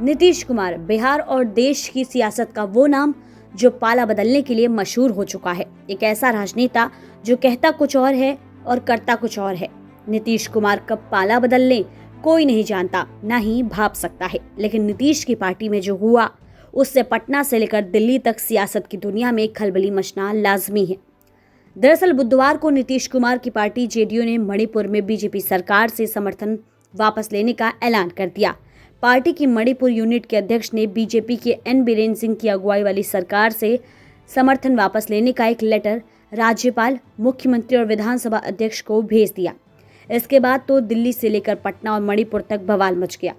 नीतीश कुमार बिहार और देश की सियासत का वो नाम जो पाला बदलने के लिए मशहूर हो चुका है। एक ऐसा राजनेता जो कहता कुछ और है और करता कुछ और है। नीतीश कुमार कब पाला बदल ले कोई नहीं जानता, ना ही भाप सकता है। लेकिन नीतीश की पार्टी में जो हुआ उससे पटना से लेकर दिल्ली तक सियासत की दुनिया में खलबली मचना लाजमी है। दरअसल बुधवार को नीतीश कुमार की पार्टी जेडीयू ने मणिपुर में बीजेपी सरकार से समर्थन वापस लेने का ऐलान कर दिया। पार्टी की मणिपुर यूनिट के अध्यक्ष ने बीजेपी के एन बीरेन सिंह की अगुवाई वाली सरकार से समर्थन वापस लेने का एक लेटर राज्यपाल, मुख्यमंत्री और विधानसभा अध्यक्ष को भेज दिया। इसके बाद तो दिल्ली से लेकर पटना और मणिपुर तक बवाल मच गया।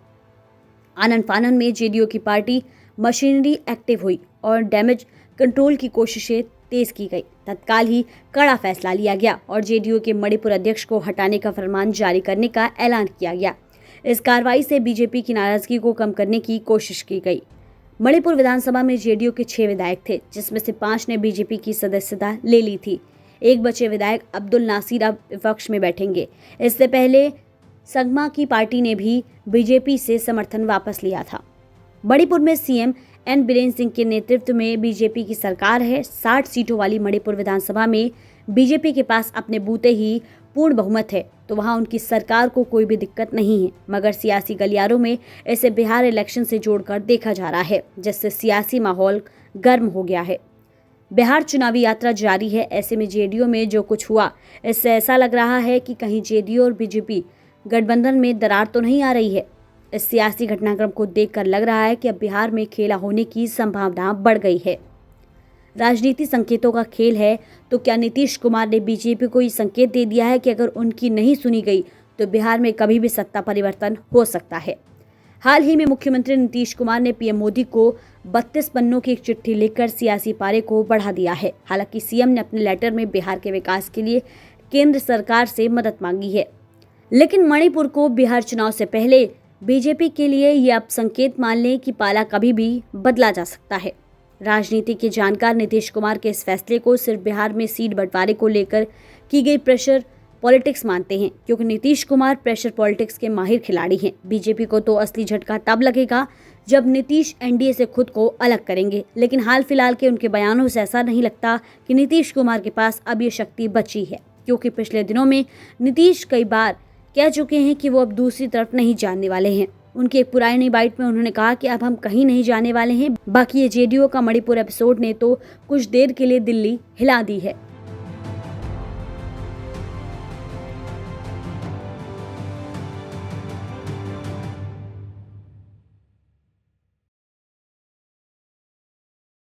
आनन फानन में जेडीयू की पार्टी मशीनरी एक्टिव हुई और डैमेज कंट्रोल की कोशिशें तेज की गई। तत्काल ही कड़ा फैसला लिया गया और जेडीयू के मणिपुर अध्यक्ष को हटाने का फरमान जारी करने का ऐलान किया गया। इस कार्रवाई से बीजेपी की नाराजगी को कम करने की कोशिश की गई। मणिपुर विधानसभा में जेडीयू के 6 विधायक थे, जिसमें से 5 ने बीजेपी की सदस्यता ले ली थी। एक बचे विधायक अब्दुल नासिर अब विपक्ष में बैठेंगे। इससे पहले संगमा की पार्टी ने भी बीजेपी से समर्थन वापस लिया था। मणिपुर में सीएम एन बीरेन सिंह के नेतृत्व में बीजेपी की सरकार है। 60 सीटों वाली मणिपुर विधानसभा में बीजेपी के पास अपने बूते ही पूर्ण बहुमत है, तो वहां उनकी सरकार को कोई भी दिक्कत नहीं है। मगर सियासी गलियारों में इसे बिहार इलेक्शन से जोड़कर देखा जा रहा है, जिससे सियासी माहौल गर्म हो गया है। बिहार चुनावी यात्रा जारी है। ऐसे में जेडीयू में जो कुछ हुआ, इससे ऐसा लग रहा है कि कहीं जेडीयू और बीजेपी गठबंधन में दरार तो नहीं आ रही है। इस सियासी घटनाक्रम को देखकर लग रहा है कि अब बिहार में खेला होने की संभावना बढ़ गई है। राजनीति संकेतों का खेल है, तो क्या नीतीश कुमार ने बीजेपी को ये संकेत दे दिया है कि अगर उनकी नहीं सुनी गई तो बिहार में कभी भी सत्ता परिवर्तन हो सकता है। हाल ही में मुख्यमंत्री नीतीश कुमार ने पीएम मोदी को 32 पन्नों की एक चिट्ठी लिखकर सियासी पारे को बढ़ा दिया है। हालांकि सीएम ने अपने लेटर में बिहार के विकास के लिए केंद्र सरकार से मदद मांगी है, लेकिन मणिपुर को बिहार चुनाव से पहले बीजेपी के लिए यह अब संकेत मान लें कि पाला कभी भी बदला जा सकता है। राजनीति के जानकार नीतीश कुमार के इस फैसले को सिर्फ बिहार में सीट बंटवारे को लेकर की गई प्रेशर पॉलिटिक्स मानते हैं, क्योंकि नीतीश कुमार प्रेशर पॉलिटिक्स के माहिर खिलाड़ी हैं। बीजेपी को तो असली झटका तब लगेगा जब नीतीश एनडीए से खुद को अलग करेंगे, लेकिन हाल फिलहाल के उनके बयानों से ऐसा नहीं लगता कि नीतीश कुमार के पास अब ये शक्ति बची है, क्योंकि पिछले दिनों में नीतीश कई बार कह चुके हैं कि वो अब दूसरी तरफ नहीं जाने वाले हैं। उनकी एक पुरानी बाइट में उन्होंने कहा कि अब हम कहीं नहीं जाने वाले हैं। बाकी ये जेडीयू का मणिपुर एपिसोड ने तो कुछ देर के लिए दिल्ली हिला दी है।